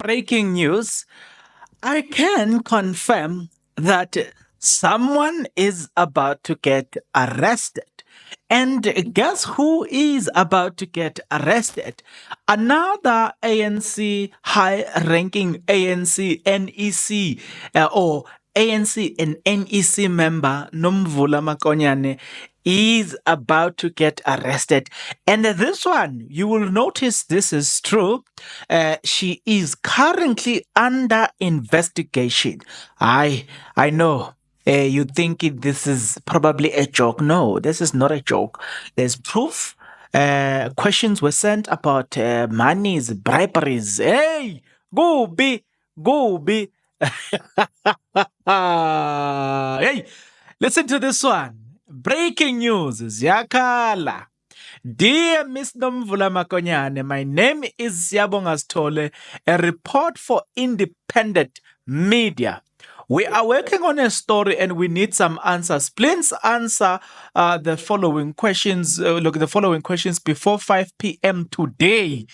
breaking news. I can confirm that someone is about to get arrested. And guess who is about to get arrested? Another ANC high ranking ANC NEC or ANC and NEC member Nomvula Makonyane is about to get arrested. And this one, you will notice this is true. She is currently under investigation. I know. You think this is probably a joke. No, this is not a joke. There's proof. Questions were sent about monies, briberies. Hey, go be. Hey, listen to this one. Breaking news, ZIYAKHALA. Dear Miss Nomvula Makonyane, my name is Siyabonga Sithole, a report for independent media. We are working on a story and we need some answers. Please answer the following questions. Look at the following questions before 5 p.m. today.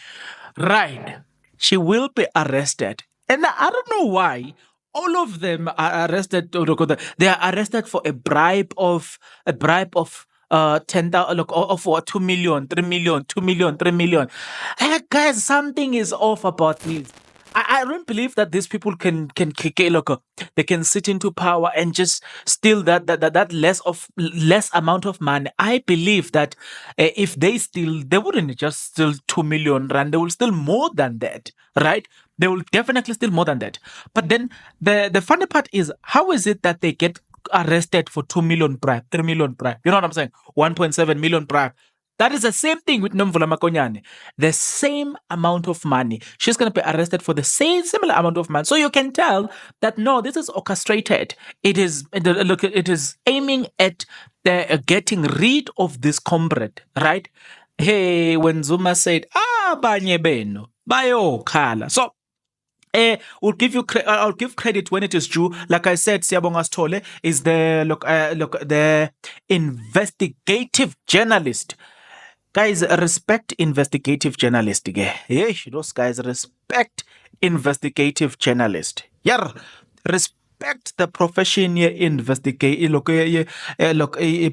Right. She will be arrested. And I don't know why all of them are arrested. They are arrested for a bribe of 10,000, look, for 2 million, 3 million, 2 million, 3 million. Hey, guys, something is off about this. I don't believe that these people can look, they can sit into power and just steal that less amount of money. I believe that if they steal, they wouldn't just steal 2 million rand. They will steal more than that, right? They will definitely steal more than that. But then the funny part is, how is it that they get arrested for 2 million bribe, 3 million bribe? You know what I'm saying? 1.7 million bribe. That is the same thing with Nomvula Makonyane. The same amount of money. She's going to be arrested for the similar amount of money. So you can tell that no, this is orchestrated. It is aiming at getting rid of this comrade, right? Hey, when Zuma said, banye beno, bayokhala. So I'll give credit when it is due. Like I said, Siyabonga Sithole is the investigative journalist. Guys, respect investigative journalist. Yeah, those guys respect investigative journalist. Yeah, respect the profession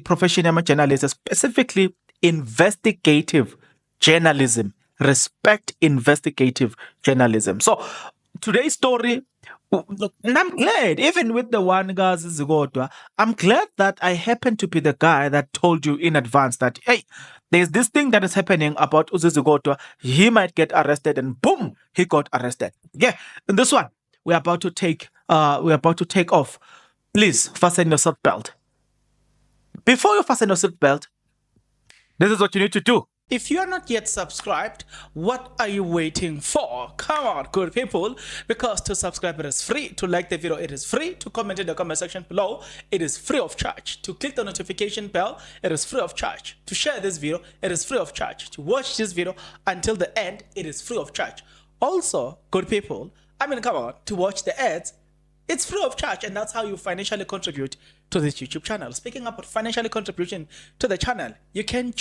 profession journalist, specifically investigative journalism. Respect investigative journalism. So today's story, and I'm glad, even with the one guys Zigodwa, I'm glad that I happen to be the guy that told you in advance that, hey, there's this thing that is happening about Uzizigotwa. He might get arrested, and boom, he got arrested. Yeah, in this one, we're about to take off. Please fasten your seatbelt. Before you fasten your seatbelt, this is what you need to do. If you are not yet subscribed, what are you waiting for? Come on, good people, because to subscribe it is free, to like the video it is free, to comment in the comment section below it is free of charge, to click the notification bell it is free of charge, to share this video it is free of charge, to watch this video until the end it is free of charge. Also, good people, come on, to watch the ads it's free of charge, and that's how you financially contribute to this YouTube channel. Speaking about financially contribution to the channel, you can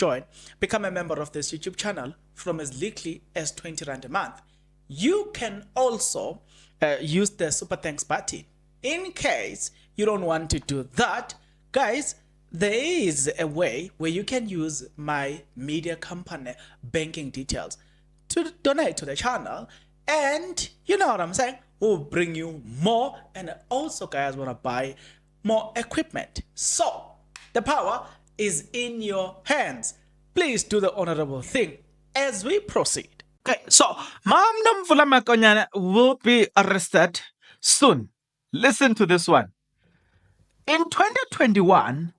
become a member of this YouTube channel from as little as 20 Rand a month. You can also use the super thanks button. In case you don't want to do that, guys, there is a way where you can use my media company banking details to donate to the channel, and you know what I'm saying, we'll bring you more, and also guys want to buy more equipment. So the power is in your hands. Please do the honorable thing as we proceed. Okay, so Ma'am Nomvula Makonyane will be arrested soon. Listen to this one. In 2021,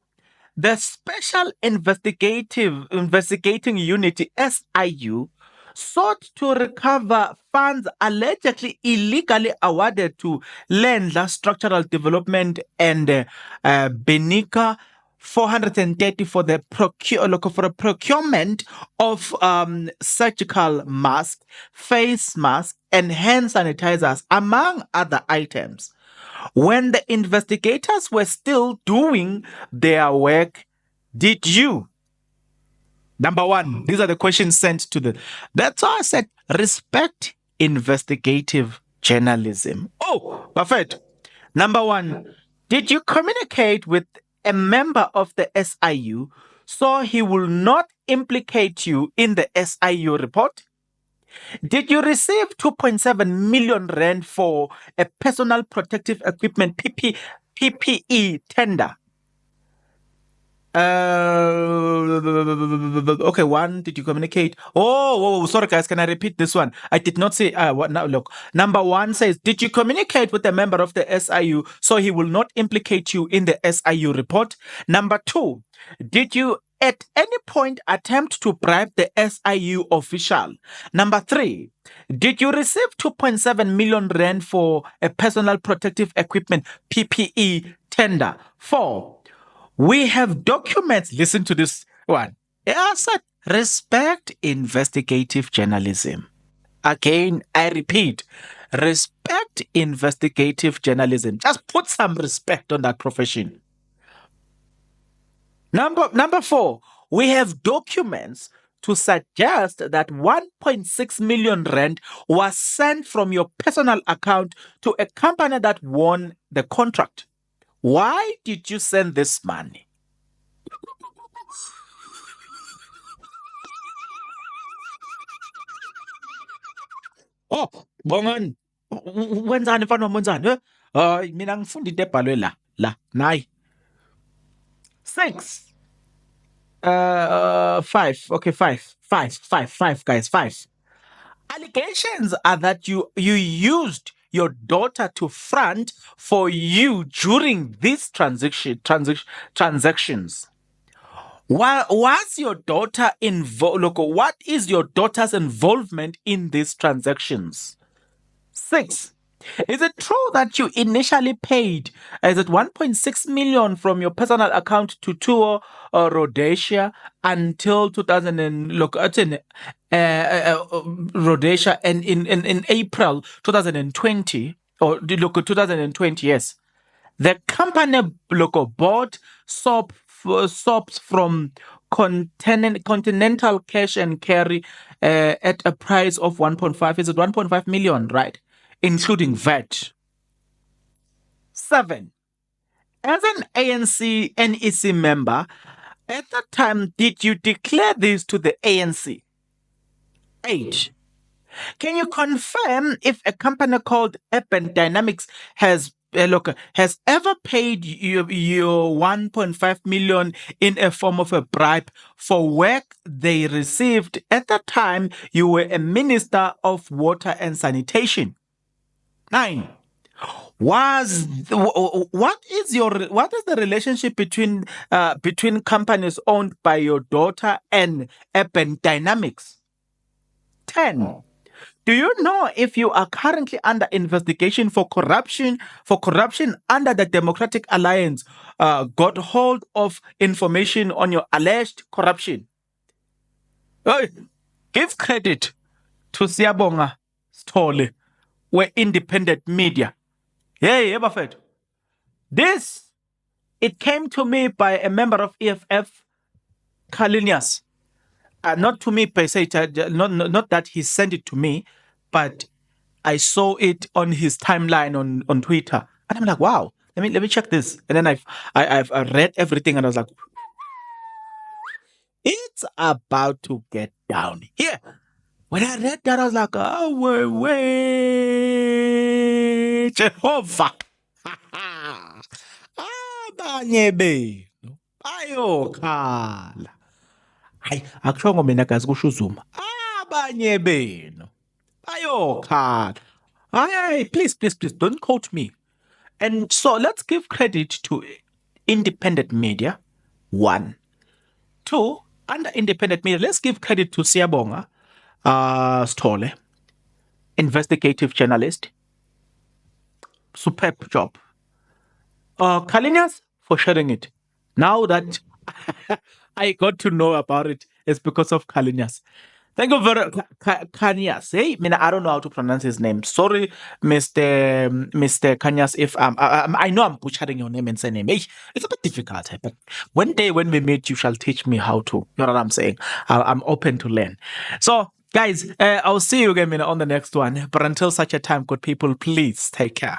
the Special Investigating Unit SIU sought to recover funds allegedly illegally awarded to Ledla Structural Development and Beadica 430 for the procurement of surgical masks, face masks, and hand sanitizers, among other items. When the investigators were still doing their work, did you? Number one, these are the questions sent to the. That's why I said respect investigative journalism. Oh, perfect. Number 1, did you communicate with a member of the SIU so he will not implicate you in the SIU report? Did you receive 2.7 million rand for a personal protective equipment PPE tender? Okay, 1, did you communicate? Oh, sorry guys, can I repeat this one? I did not say what now. Look, number 1 says, did you communicate with a member of the SIU so he will not implicate you in the SIU report? Number 2, did you at any point attempt to bribe the SIU official? Number 3, did you receive 2.7 million rand for a personal protective equipment PPE tender? 4, we have documents. Listen to this one. I said, respect investigative journalism. Again, I repeat, respect investigative journalism. Just put some respect on that profession. Number 4, we have documents to suggest that 1.6 million rand was sent from your personal account to a company that won the contract. Why did you send this money? Oh, Bongan. Wenzani mfana wenzani? Mina ngifundi into ebhalwe la nayi. 6. 5. Okay, 5 guys, 5. Allegations are that you used your daughter to front for you during these transactions. Was your daughter involved? Look, what is your daughter's involvement in these transactions? 6. Is it true that you initially paid, is it 1.6 million from your personal account to Tour Rhodesia until 2000 and look at Rhodesia and in April 2020 or look 2020? Yes, the company bought soaps from Continental Cash and Carry at a price of 1.5. Is it 1.5 million, right? Including VAT. 7. As an ANC NEC member, at that time, did you declare this to the ANC? 8. Can you confirm if a company called Urban Dynamics has ever paid you 1.5 million in a form of a bribe for work they received at the time you were a minister of water and sanitation? 9. What is the relationship between companies owned by your daughter and Urban Dynamics? 10. Do you know if you are currently under investigation for corruption under the Democratic Alliance got hold of information on your alleged corruption? Give credit to Siyabonga Sithole. We're independent media. Yeah, Buffett. It came to me by a member of EFF, Kalinias. Not to me per se, not that he sent it to me, but I saw it on his timeline on Twitter. And I'm like, wow, let me check this. And then I've read everything and I was like, it's about to get down here. When I read that, I was like, oh, wait, Jehovah. Abanye benu bayokhala. Hayi, akushongo mina gazi kusho uZuma. Abanye benu bayokhala. Hey, please, don't quote me. And so let's give credit to independent media. 1. 2, under independent media, let's give credit to Siyabonga Sithole, investigative journalist. Superb job. Kalinias for sharing it. Now that I got to know about it, it's because of Kalinias. Thank you very much, Kanyas. Hey, I don't know how to pronounce his name. Sorry, Mr. Kanyas, if I know I'm butchering your name and surname. Hey, it's a bit difficult, but one day when we meet, you shall teach me how to. You know what I'm saying? I'm open to learn. So Guys, I'll see you again on the next one. But until such a time, good people, please take care.